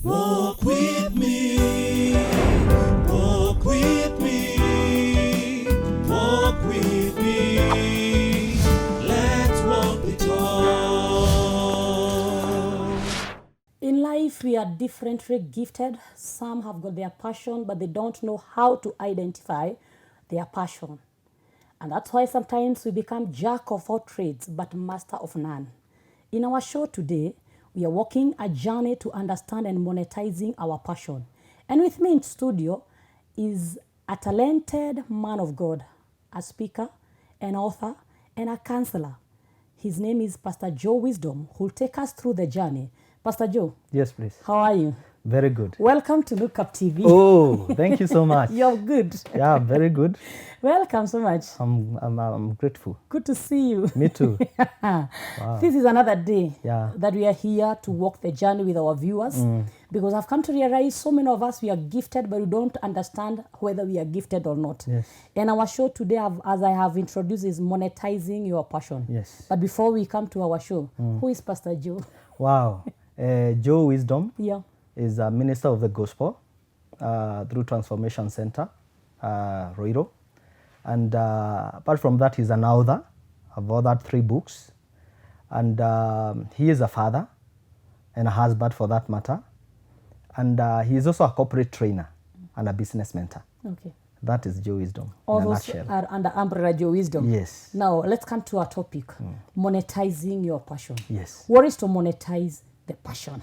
Walk with me, walk with me, walk with me. Let's walk the talk. In life, we are differently gifted. Some have got their passion, but they don't know how to identify their passion. And that's why sometimes we become jack of all trades, but master of none. In our show today, we are walking a journey to understand and monetizing our passion. And with me in studio is a talented man of God, a speaker, an author, and a counselor. His name is Pastor Joe Wisdom, who will take us through the journey. Pastor Joe. Yes, please. How are you? Very good. Welcome to Look Up TV. Oh, thank you so much. You're good. Yeah, very good. Welcome so much. I'm grateful. Good to see you. Me too. Wow. This is another day that we are here to walk the journey with our viewers, because I've come to realize so many of us, we are gifted, but we don't understand whether we are gifted or not. Yes. And our show today, as I have introduced, is monetizing your passion. Yes. But before we come to our show, who is Pastor Joe? Wow. Joe Wisdom is a minister of the gospel through Transformation Center, Roiro. And apart from that, he's an author. I've authored 3 books. And he is a father and a husband for that matter. And he is also a corporate trainer and a business mentor. Okay. That is Joe Wisdom All in a those nutshell. are under umbrella Joe Wisdom. Yes. Now, let's come to our topic, monetizing your passion. Yes. What is to monetize the passion?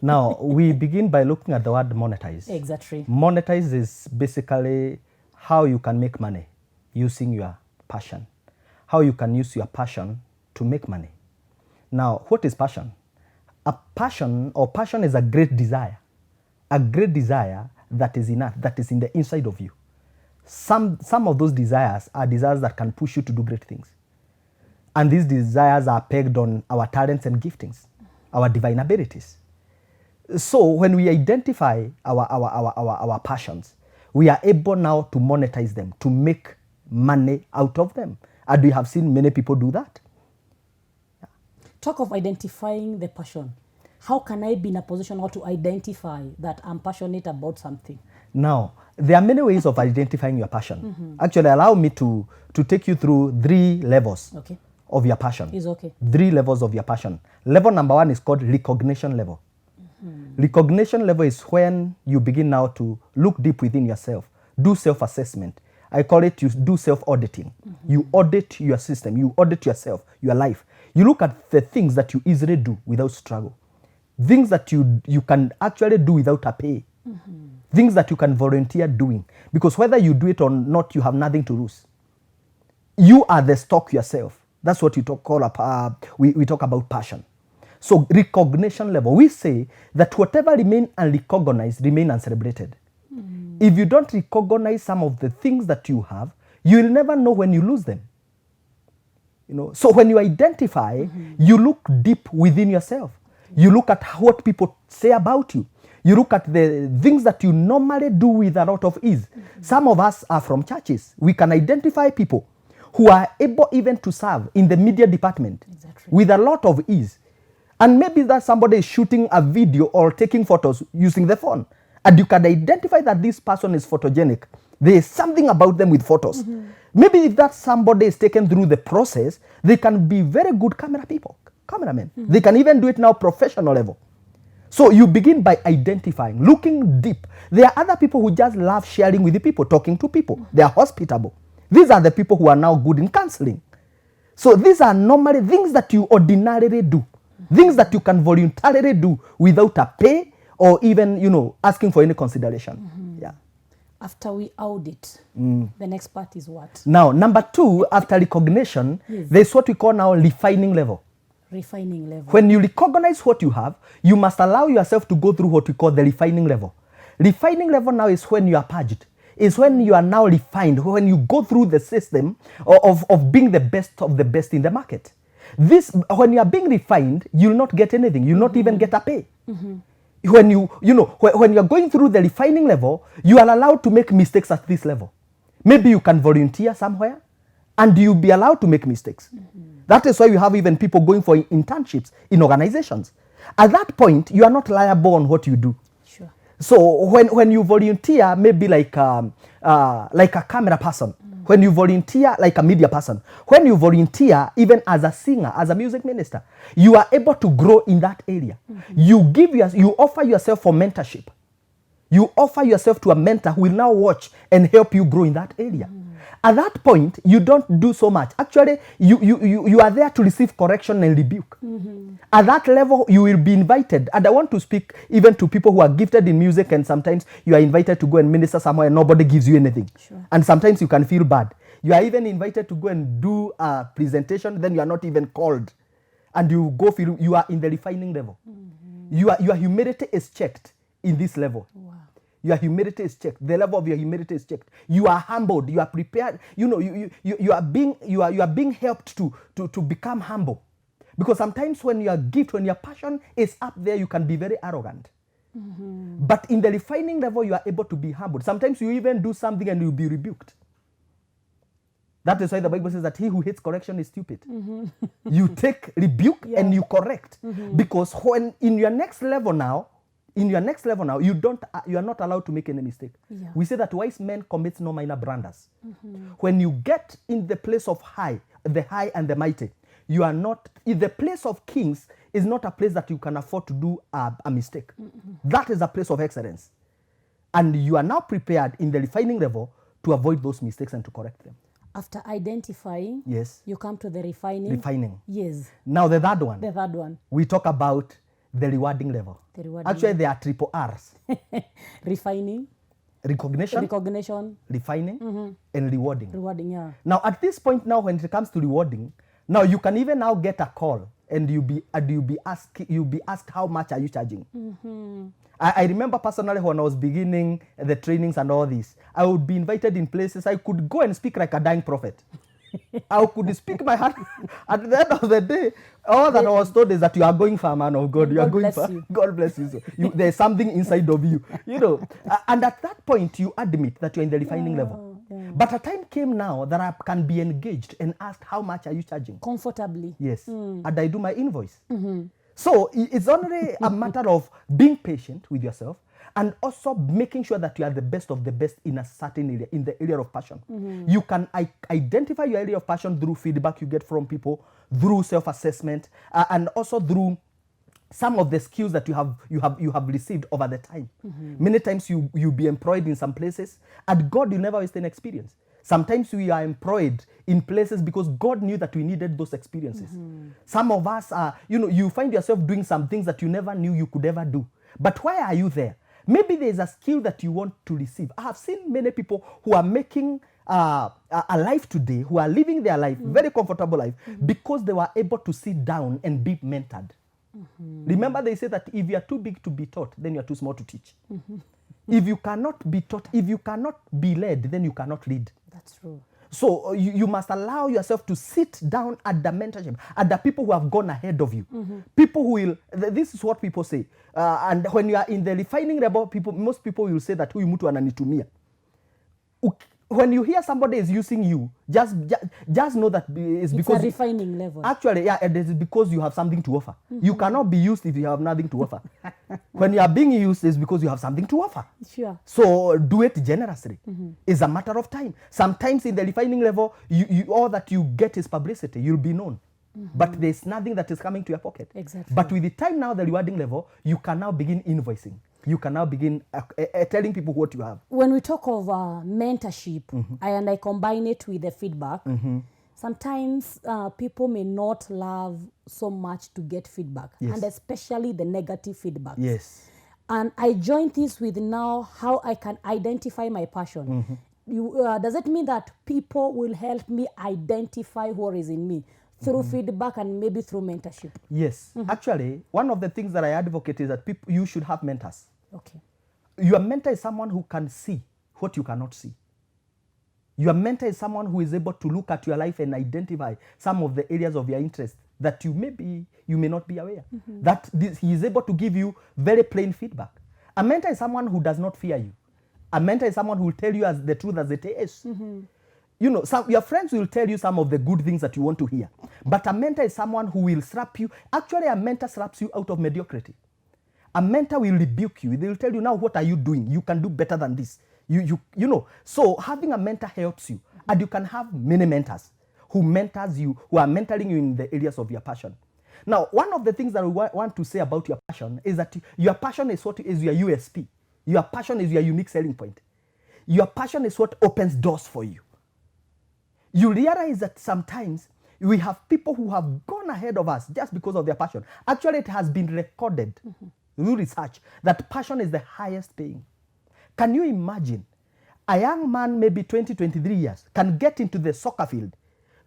Now, we begin by looking at the word monetize. Exactly. Monetize is basically how you can make money using your passion. How you can use your passion to make money. Now, what is passion? A passion is a great desire. A great desire that is enough, that is in the inside of you. Some of those desires are desires that can push you to do great things. And these desires are pegged on our talents and giftings, our divine abilities. So when we identify our passions, we are able now to monetize them, to make money out of them. And we have seen many people do that. Talk of identifying the passion. How can I be in a position now to identify that I'm passionate about something? Now, there are many ways of identifying your passion. Actually, allow me to take you through 3 levels of your passion. It's okay. 3 levels of your passion. Level number 1 is called recognition level. Recognition level is when you begin now to look deep within yourself, do self-assessment. I call it you do self-auditing. You audit your system, you audit yourself, your life. You look at the things that you easily do without struggle. Things that you can actually do without a pay. Things that you can volunteer doing. Because whether you do it or not, you have nothing to lose. You are the stock yourself. That's what we talk about passion. So recognition level, we say that whatever remain unrecognized, remain uncelebrated. If you don't recognize some of the things that you have, you will never know when you lose them. So when you identify, you look deep within yourself. You look at what people say about you. You look at the things that you normally do with a lot of ease. Some of us are from churches. We can identify people who are able even to serve in the media department with a lot of ease. And maybe that somebody is shooting a video or taking photos using the phone. And you can identify that this person is photogenic. There is something about them with photos. Maybe if that somebody is taken through the process, they can be very good cameramen. They can even do it now professional level. So you begin by identifying, looking deep. There are other people who just love sharing with the people, talking to people. They are hospitable. These are the people who are now good in counseling. So these are normally things that you ordinarily do. Things that you can voluntarily do without a pay or even, asking for any consideration. Yeah. After we audit, the next part is what? Now, number 2, after recognition, there's what we call now refining level. Refining level. When you recognize what you have, you must allow yourself to go through what we call the refining level. Refining level now is when you are purged. It's when you are now refined, when you go through the system of being the best of the best in the market. This, when you are being refined, you'll not get anything. You'll not even get a pay. When when you're going through the refining level, you are allowed to make mistakes at this level. Maybe you can volunteer somewhere and you'll be allowed to make mistakes. That is why we have even people going for internships in organizations. At that point, you are not liable on what you do. So when you volunteer, maybe like a camera person, when you volunteer like a media person, when you volunteer even as a singer, as a music minister, you are able to grow in that area. You offer yourself for mentorship. You offer yourself to a mentor who will now watch and help you grow in that area. At that point, you don't do so much. Actually, you are there to receive correction and rebuke. At that level, you will be invited. And I want to speak even to people who are gifted in music, and sometimes you are invited to go and minister somewhere and nobody gives you anything. Sure. And sometimes you can feel bad. You are even invited to go and do a presentation, then you are not even called. And you go feel you are in the refining level. Your humility is checked in this level. Wow. Your humility is checked. The level of your humility is checked. You are humbled. You are prepared. You know, you are being helped to become humble. Because sometimes when your gift, when your passion is up there, you can be very arrogant. But in the refining level, you are able to be humbled. Sometimes you even do something and you'll be rebuked. That is why the Bible says that he who hates correction is stupid. You take rebuke and you correct. Because when in your next level now, you are not allowed to make any mistake. Yeah. We say that wise men commit no minor blunders. When you get in the place of the high and the mighty, you are not in the place of kings. Is not a place that you can afford to do a mistake. That is a place of excellence, and you are now prepared in the refining level to avoid those mistakes and to correct them. After identifying, Yes. you come to the refining. Refining. Yes. Now the third one. The third one. We talk about the rewarding level. The rewarding Actually, there are triple R's. Refining. Recognition, Recognition. refining, and rewarding. Rewarding, yeah. Now, at this point now, when it comes to rewarding, now you can even now get a call and you'll be asked how much are you charging. I remember personally when I was beginning the trainings and all this, I would be invited in places. I could go and speak like a dying prophet. I could speak my heart. At the end of the day, all that I was told is that you are going for a man of God. You are going for God bless you. So there's something inside of you, you know. And at that point, you admit that you're in the refining level. Yeah. But a time came now that I can be engaged and asked, how much are you charging? Comfortably. Yes. And I do my invoice. So it's only a matter of being patient with yourself and also making sure that you are the best of the best in a certain area, in the area of passion. You can identify your area of passion through feedback you get from people, through self-assessment, and also through some of the skills that you have received over the time. Many times you'll be employed in some places, and God will never waste an experience. Sometimes we are employed in places because God knew that we needed those experiences. Some of us are, you find yourself doing some things that you never knew you could ever do. But why are you there? Maybe there's a skill that you want to receive. I have seen many people who are making a life today, who are living their life, very comfortable life, because they were able to sit down and be mentored. Remember, they say that if you are too big to be taught, then you are too small to teach. If you cannot be taught, if you cannot be led, then you cannot lead. That's true. So you must allow yourself to sit down at the mentorship, at the people who have gone ahead of you. People who will, this is what people say. And when you are in the refining level, most people will say that huyu mtu ananitumia. When you hear somebody is using you, just know that it's because it's a refining level. Actually, yeah, it is because you have something to offer. You cannot be used if you have nothing to offer. When you are being used, it's because you have something to offer. Sure. So do it generously. It's a matter of time. Sometimes in the refining level, all that you get is publicity. You'll be known. But there's nothing that is coming to your pocket. Exactly. But with the time now, the rewarding level, you can now begin invoicing. You can now begin telling people what you have. When we talk of mentorship, and I combine it with the feedback, sometimes people may not love so much to get feedback, and especially the negative feedback. Yes. And I join this with now how I can identify my passion. Does it mean that people will help me identify what is in me through feedback and maybe through mentorship? Yes. Actually, one of the things that I advocate is that you should have mentors. Okay. Your mentor is someone who can see what you cannot see. Your mentor is someone who is able to look at your life and identify some of the areas of your interest that you may not be aware. That he is able to give you very plain feedback. A mentor is someone who does not fear you. A mentor is someone who will tell you as the truth as it is. Your friends will tell you some of the good things that you want to hear. But a mentor is someone who will slap you. Actually, a mentor slaps you out of mediocrity. A mentor will rebuke you. They will tell you, now what are you doing? You can do better than this. You know. So having a mentor helps you. And you can have many mentors who mentors you, who are mentoring you in the areas of your passion. Now, one of the things that we want to say about your passion is that your passion is what is your USP. Your passion is your unique selling point. Your passion is what opens doors for you. You realize that sometimes we have people who have gone ahead of us just because of their passion. Actually, it has been recorded through research that passion is the highest paying. Can you imagine a young man, maybe 20, 23 years, can get into the soccer field,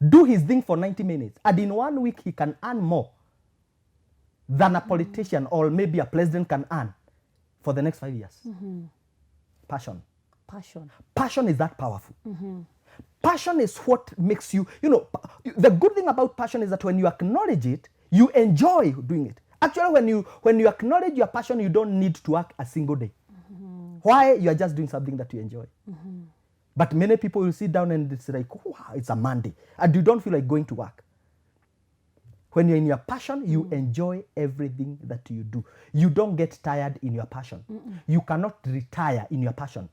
do his thing for 90 minutes, and in 1 week he can earn more than a politician or maybe a president can earn for the next 5 years? Passion. Passion is that powerful. Passion is what makes you, the good thing about passion is that when you acknowledge it, you enjoy doing it. Actually, when you acknowledge your passion, you don't need to work a single day. Why? You are just doing something that you enjoy. But many people will sit down and it's like, wow, it's a Monday, and you don't feel like going to work. When you're in your passion, you enjoy everything that you do. You don't get tired in your passion. You cannot retire in your passion.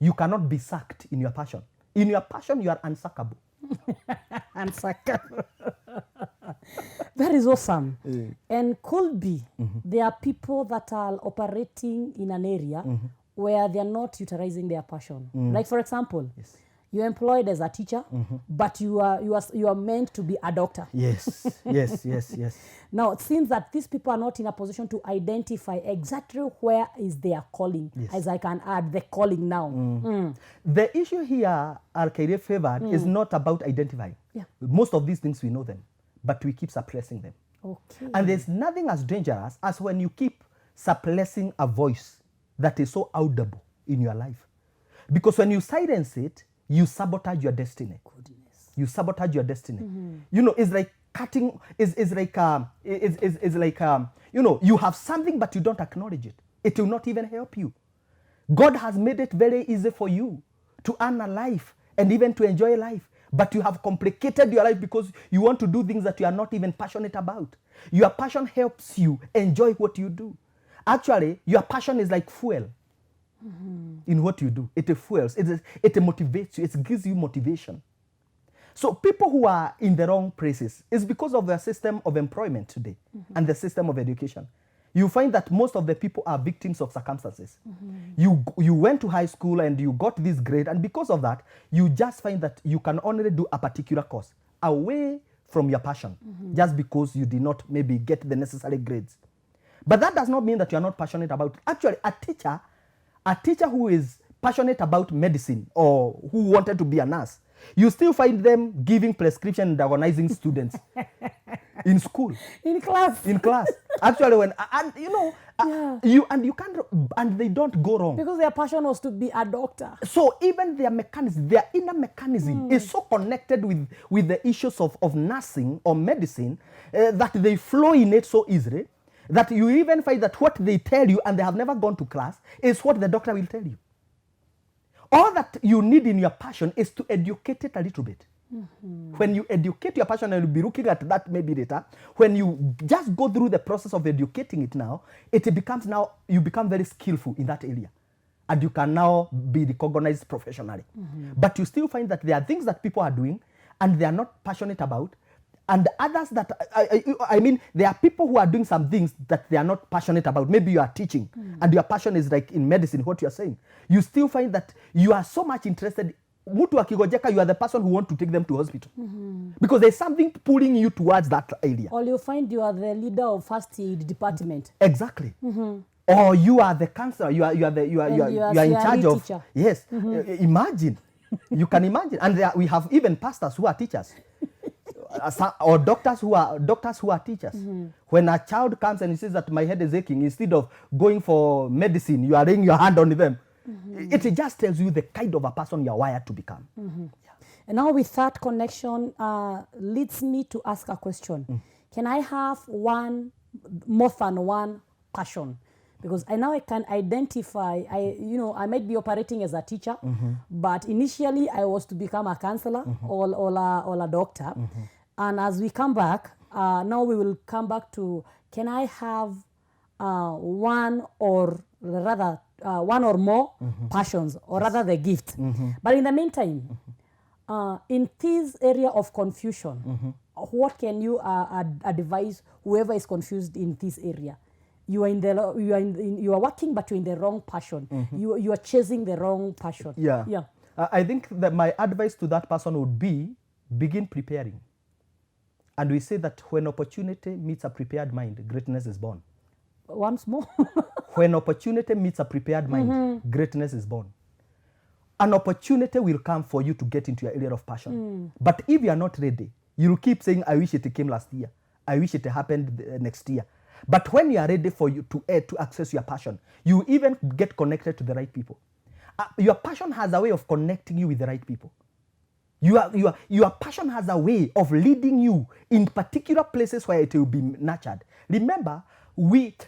You cannot be sacked in your passion. In your passion, you are unsackable. Unsackable. That is awesome. And could be there are people that are operating in an area where they are not utilizing their passion. Like, for example, you're employed as a teacher, but you are meant to be a doctor. Yes. Now, it seems that these people are not in a position to identify exactly where is their calling, as I can add the calling now. The issue here, our career favored, is not about identifying. Most of these things we know them, but we keep suppressing them. Okay. And there's nothing as dangerous as when you keep suppressing a voice that is so audible in your life. Because when you silence it, you sabotage your destiny. Goodness. You sabotage your destiny. It's like cutting, it's like, you have something but you don't acknowledge it. It will not even help you. God has made it very easy for you to earn a life and even to enjoy life. But you have complicated your life because you want to do things that you are not even passionate about. Your passion helps you enjoy what you do. Actually, your passion is like fuel in what you do. It fuels, it motivates you, it gives you motivation. So people who are in the wrong places is because of the system of employment today and the system of education. You find that most of the people are victims of circumstances. You went to high school and you got this grade, and because of that, you just find that you can only do a particular course away from your passion, just because you did not maybe get the necessary grades. But that does not mean that you are not passionate about it. Actually, a teacher who is passionate about medicine or who wanted to be a nurse, you still find them giving prescription and diagnosing students in school, in class. Actually, you can't, and they don't go wrong because their passion was to be a doctor. So even their mechanism, their inner mechanism is so connected with the issues of nursing or medicine that they flow in it so easily that you even find that what they tell you, and they have never gone to class, is what the doctor will tell you. All that you need in your passion is to educate it a little bit. When you educate your passion, and you'll be looking at that maybe later, when you just go through the process of educating it now, you become very skillful in that area. And you can now be recognized professionally. But you still find that there are things that people are doing and they are not passionate about. And others that, there are people who are doing some things that they are not passionate about. Maybe you are teaching and your passion is like in medicine, what you are saying. You still find that you are so much interested. Mutu akigojeka, you are the person who wants to take them to hospital. Because there's something pulling you towards that area. Or you find you are the leader of first aid department. Exactly. Or you are the counselor. You are in charge of teacher. Yes. Imagine. You can imagine. And we have even pastors who are teachers. Or doctors who are teachers. When a child comes and he says that my head is aching, instead of going for medicine, you are laying your hand on them. It just tells you the kind of a person you are wired to become. And now with that connection leads me to ask a question. Can I have more than one passion? Because I can identify, I might be operating as a teacher, but initially I was to become a counselor or a doctor. And as we come back, now we will come back to, can I have one or rather one or more passions, or rather the gift. But in the meantime, in this area of confusion, what can you advise whoever is confused in this area? You are working, but you're in the wrong passion. You are chasing the wrong passion. Yeah. I think that my advice to that person would be begin preparing. And we say that when opportunity meets a prepared mind, greatness is born. Once more. When opportunity meets a prepared mind, greatness is born. An opportunity will come for you to get into your area of passion. But if you are not ready, you'll keep saying, I wish it came last year. I wish it happened next year. But when you are ready for you to access your passion, you even get connected to the right people. Your passion has a way of connecting you with the right people. Your passion has a way of leading you in particular places where it will be nurtured. Remember, in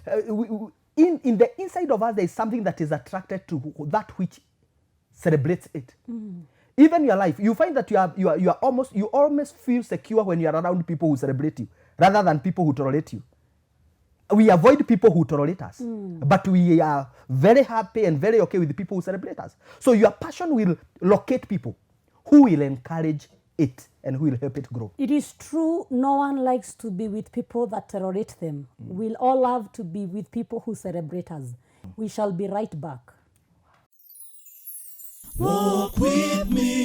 the inside of us, there is something that is attracted to that which celebrates it. Even your life, you find that you almost feel secure when you are around people who celebrate you, rather than people who tolerate you. We avoid people who tolerate us, but we are very happy and very okay with the people who celebrate us. So your passion will locate people who will encourage it and who will help it grow. It is true, no one likes to be with people that tolerate them. We'll all love to be with people who celebrate us. We shall be right back. Walk with me.